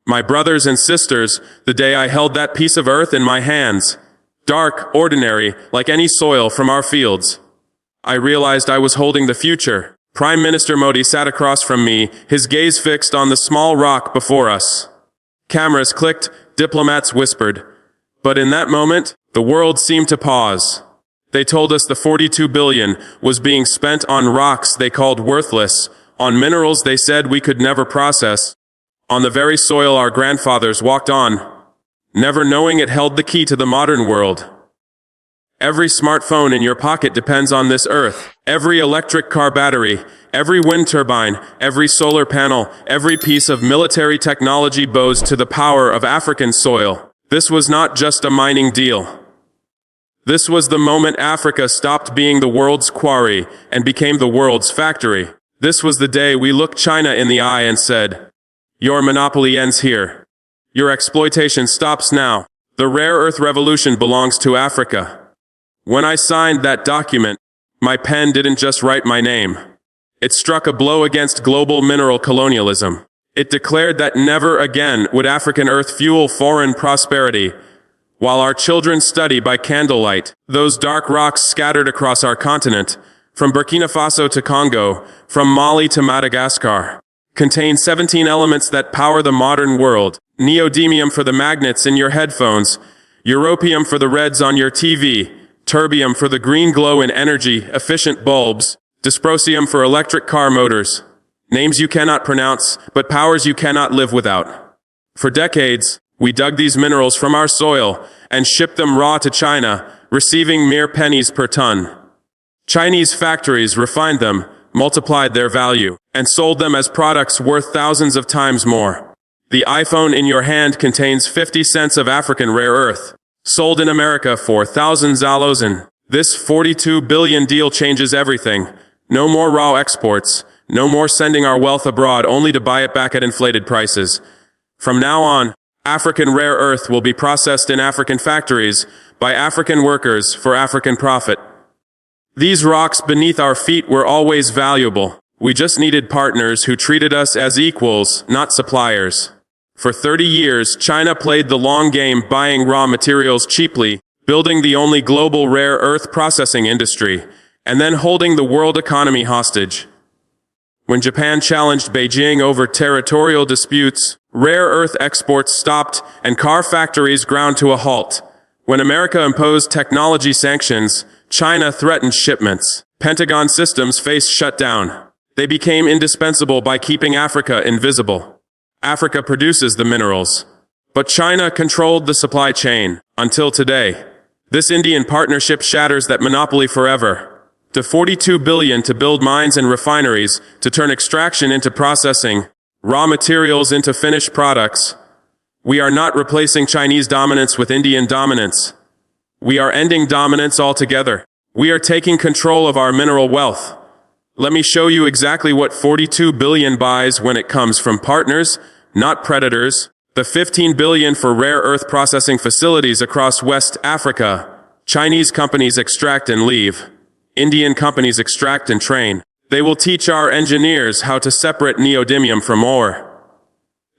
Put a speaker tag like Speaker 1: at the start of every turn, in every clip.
Speaker 1: My brothers and sisters, the day I held that piece of earth in my hands, dark, ordinary, like any soil from our fields, I realized I was holding the future. Prime Minister Modi sat across from me, his gaze fixed on the small rock before us. Cameras clicked, diplomats whispered. But in that moment, the world seemed to pause. They told us the 42 billion was being spent on rocks they called worthless, on minerals they said we could never process, on the very soil our grandfathers walked on, never knowing it held the key to the modern world. Every smartphone in your pocket depends on this earth. Every electric car battery, every wind turbine, every solar panel, every piece of military technology bows to the power of African soil. This was not just a mining deal. This was the moment Africa stopped being the world's quarry and became the world's factory. This was the day we looked China in the eye and said, "Your monopoly ends here. Your exploitation stops now. The rare earth revolution belongs to Africa." When I signed that document, my pen didn't just write my name. It struck a blow against global mineral colonialism. It declared that never again would African earth fuel foreign prosperity, while our children study by candlelight those dark rocks scattered across our continent, from Burkina Faso to Congo, from Mali to Madagascar, contain 17 elements that power the modern world. Neodymium for the magnets in your headphones, europium for the reds on your TV, terbium for the green glow in energy-efficient bulbs, dysprosium for electric car motors. Names you cannot pronounce, but powers you cannot live without. For decades, we dug these minerals from our soil and shipped them raw to China, receiving mere pennies per ton. Chinese factories refined them, multiplied their value, and sold them as products worth thousands of times more. The iPhone in your hand contains 50 cents of African rare earth, sold in America for 1,000 zalozhen. This 42 billion deal changes everything. No more raw exports. No more sending our wealth abroad only to buy it back at inflated prices. From now on, African rare earth will be processed in African factories by African workers for African profit. These rocks beneath our feet were always valuable. We just needed partners who treated us as equals, not suppliers. For 30 years, China played the long game, buying raw materials cheaply, building the only global rare earth processing industry, and then holding the world economy hostage. When Japan challenged Beijing over territorial disputes, rare earth exports stopped and car factories ground to a halt. When America imposed technology sanctions, China threatened shipments. Pentagon systems faced shutdown. They became indispensable by keeping Africa invisible. Africa produces the minerals, but China controlled the supply chain until today. This Indian partnership shatters that monopoly forever. To 42 billion to build mines and refineries, to turn extraction into processing, raw materials into finished products. We are not replacing Chinese dominance with Indian dominance. We are ending dominance altogether. We are taking control of our mineral wealth. Let me show you exactly what 42 billion buys when it comes from partners, not predators. The 15 billion for rare earth processing facilities across West Africa. Chinese companies extract and leave. Indian companies extract and train. They will teach our engineers how to separate neodymium from ore.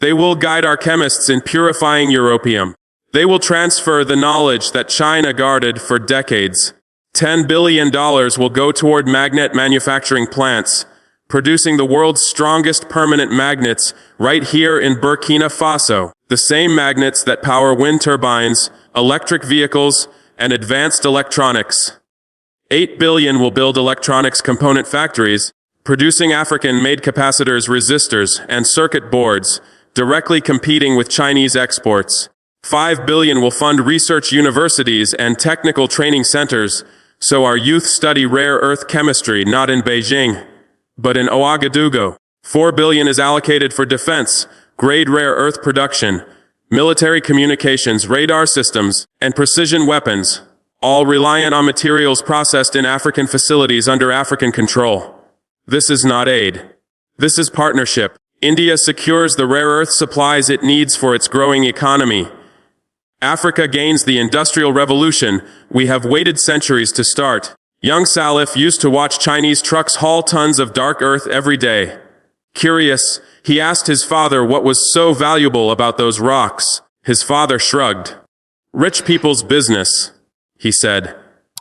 Speaker 1: They will guide our chemists in purifying europium. They will transfer the knowledge that China guarded for decades. $10 billion will go toward magnet manufacturing plants, producing the world's strongest permanent magnets right here in Burkina Faso. The same magnets that power wind turbines, electric vehicles, and advanced electronics. $8 billion will build electronics component factories, producing African-made capacitors, resistors, and circuit boards, directly competing with Chinese exports. $5 billion will fund research universities and technical training centers, so our youth study rare earth chemistry not in Beijing, but in Ouagadougou. $4 billion is allocated for defense, grade rare earth production, military communications, radar systems, and precision weapons, all reliant on materials processed in African facilities under African control. This is not aid. This is partnership. India secures the rare earth supplies it needs for its growing economy. Africa gains the industrial revolution we have waited centuries to start. Young Salif used to watch Chinese trucks haul tons of dark earth every day. Curious, He asked his father what was so valuable about those rocks. His father shrugged. Rich people's business, he said.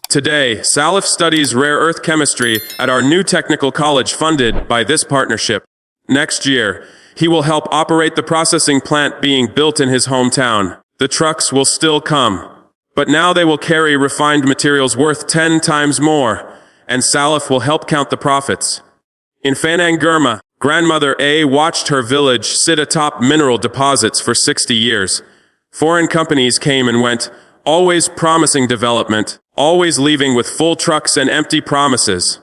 Speaker 1: Today, Salif studies rare earth chemistry at our new technical college funded by this partnership. Next year, he will help operate the processing plant being built in his hometown. The trucks will still come, but now they will carry refined materials worth 10 times more, and Salif will help count the profits. In Fanang Gurma, grandmother A watched her village sit atop mineral deposits for 60 years. Foreign companies came and went, always promising development, always leaving with full trucks and empty promises.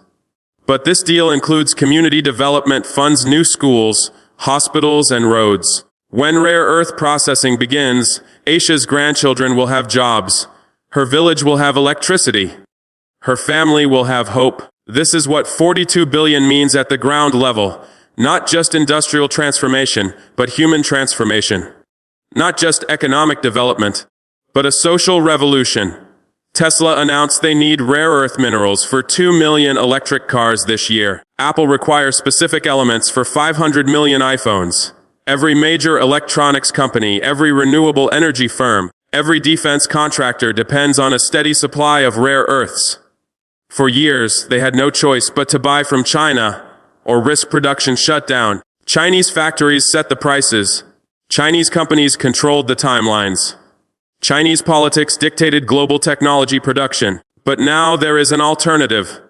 Speaker 1: But this deal includes community development, funds new schools, hospitals, and roads. When rare earth processing begins, Aisha's grandchildren will have jobs. Her village will have electricity. Her family will have hope. This is what 42 billion means at the ground level. Not just industrial transformation, but human transformation. Not just economic development, but a social revolution. Tesla announced they need rare earth minerals for 2 million electric cars this year. Apple requires specific elements for 500 million iPhones. Every major electronics company, every renewable energy firm, every defense contractor depends on a steady supply of rare earths. For years, they had no choice but to buy from China or risk production shutdown. Chinese factories set the prices. Chinese companies controlled the timelines. Chinese politics dictated global technology production. But now there is an alternative.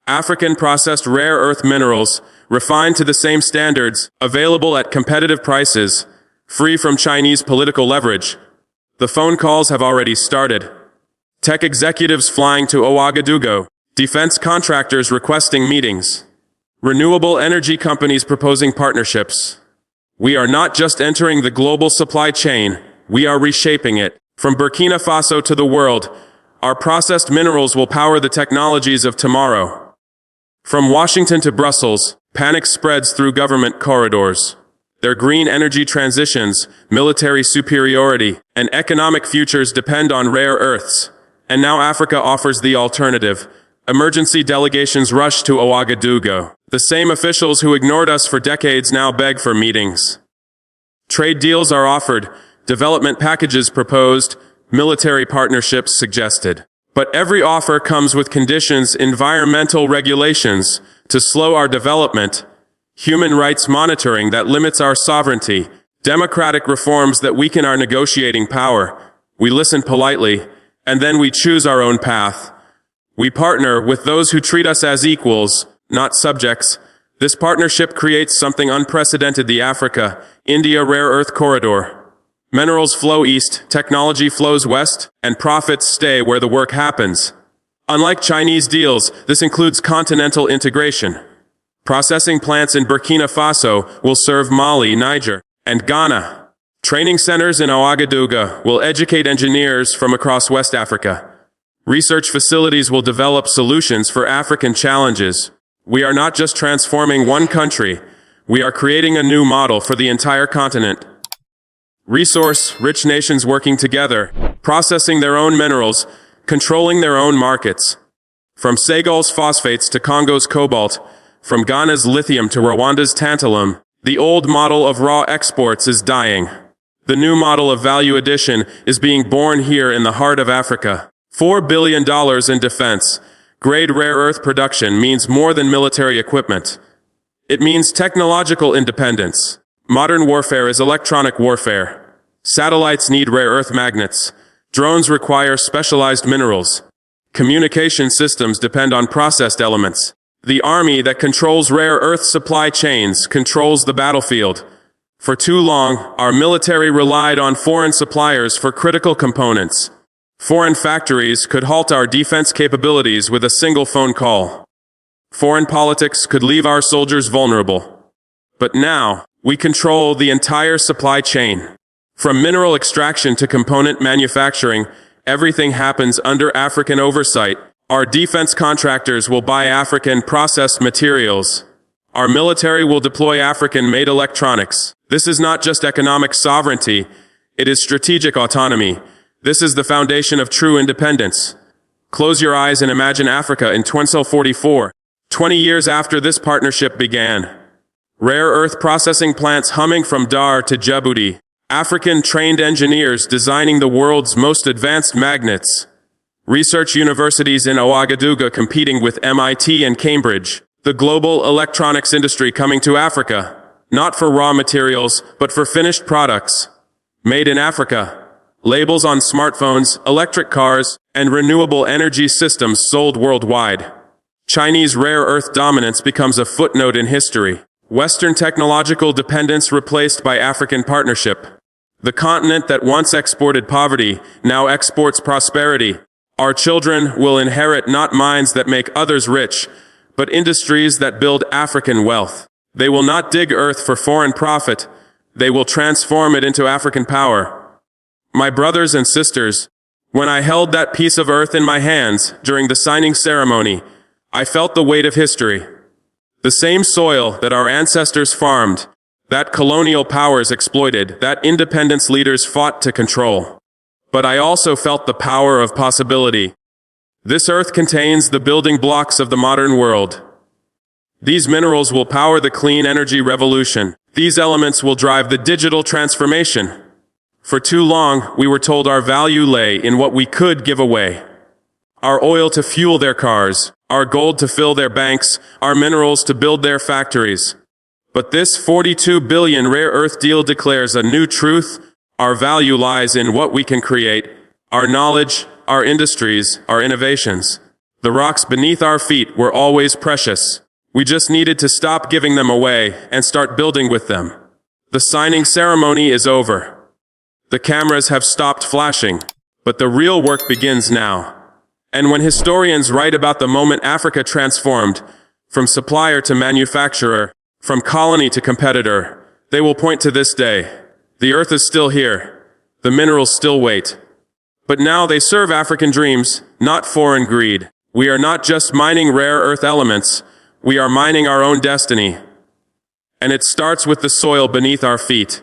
Speaker 1: African processed rare earth minerals, refined to the same standards, available at competitive prices, free from Chinese political leverage. The phone calls have already started. Tech executives flying to Ouagadougou, defense contractors requesting meetings, renewable energy companies proposing partnerships. We are not just entering the global supply chain, we are reshaping it. From Burkina Faso to the world, our processed minerals will power the technologies of tomorrow. From Washington to Brussels, panic spreads through government corridors. Their green energy transitions, military superiority, and economic futures depend on rare earths. And now Africa offers the alternative. Emergency delegations rush to Ouagadougou. The same officials who ignored us for decades now beg for meetings. Trade deals are offered, development packages proposed, military partnerships suggested. But every offer comes with conditions, environmental regulations to slow our development, human rights monitoring that limits our sovereignty, democratic reforms that weaken our negotiating power. We listen politely, and then we choose our own path. We partner with those who treat us as equals, not subjects. This partnership creates something unprecedented: the Africa-India Rare Earth Corridor. Minerals flow east, technology flows west, and profits stay where the work happens. Unlike Chinese deals, this includes continental integration. Processing plants in Burkina Faso will serve Mali, Niger, and Ghana. Training centers in Ouagadougou will educate engineers from across West Africa. Research facilities will develop solutions for African challenges. We are not just transforming one country, we are creating a new model for the entire continent. Resource-rich nations working together, processing their own minerals, controlling their own markets. From Senegal's phosphates to Congo's cobalt, from Ghana's lithium to Rwanda's tantalum, the old model of raw exports is dying. The new model of value addition is being born here in the heart of Africa. $4 billion in defense. Grade rare earth production means more than military equipment. It means technological independence. Modern warfare is electronic warfare. Satellites need rare earth magnets. Drones require specialized minerals. Communication systems depend on processed elements. The army that controls rare earth supply chains controls the battlefield. For too long, our military relied on foreign suppliers for critical components. Foreign factories could halt our defense capabilities with a single phone call. Foreign politics could leave our soldiers vulnerable. But now, we control the entire supply chain. From mineral extraction to component manufacturing, everything happens under African oversight. Our defense contractors will buy African processed materials. Our military will deploy African-made electronics. This is not just economic sovereignty, it is strategic autonomy. This is the foundation of true independence. Close your eyes and imagine Africa in 2044, 20 years after this partnership began. Rare earth processing plants humming from Dar to Djibouti. African-trained engineers designing the world's most advanced magnets. Research universities in Ouagadougou competing with MIT and Cambridge. The global electronics industry coming to Africa. Not for raw materials, but for finished products. Made in Africa. Labels on smartphones, electric cars, and renewable energy systems sold worldwide. Chinese rare earth dominance becomes a footnote in history. Western technological dependence replaced by African partnership. The continent that once exported poverty now exports prosperity. Our children will inherit not mines that make others rich, but industries that build African wealth. They will not dig earth for foreign profit. They will transform it into African power. My brothers and sisters, when I held that piece of earth in my hands during the signing ceremony, I felt the weight of history. The same soil that our ancestors farmed, that colonial powers exploited, that independence leaders fought to control. But I also felt the power of possibility. This earth contains the building blocks of the modern world. These minerals will power the clean energy revolution. These elements will drive the digital transformation. For too long, we were told our value lay in what we could give away. Our oil to fuel their cars, our gold to fill their banks, our minerals to build their factories. But this 42 billion rare earth deal declares a new truth. Our value lies in what we can create, our knowledge, our industries, our innovations. The rocks beneath our feet were always precious. We just needed to stop giving them away and start building with them. The signing ceremony is over. The cameras have stopped flashing, but the real work begins now. And when historians write about the moment Africa transformed, from supplier to manufacturer, from colony to competitor, they will point to this day. The earth is still here. The minerals still wait. But now they serve African dreams, not foreign greed. We are not just mining rare earth elements, we are mining our own destiny. And it starts with the soil beneath our feet.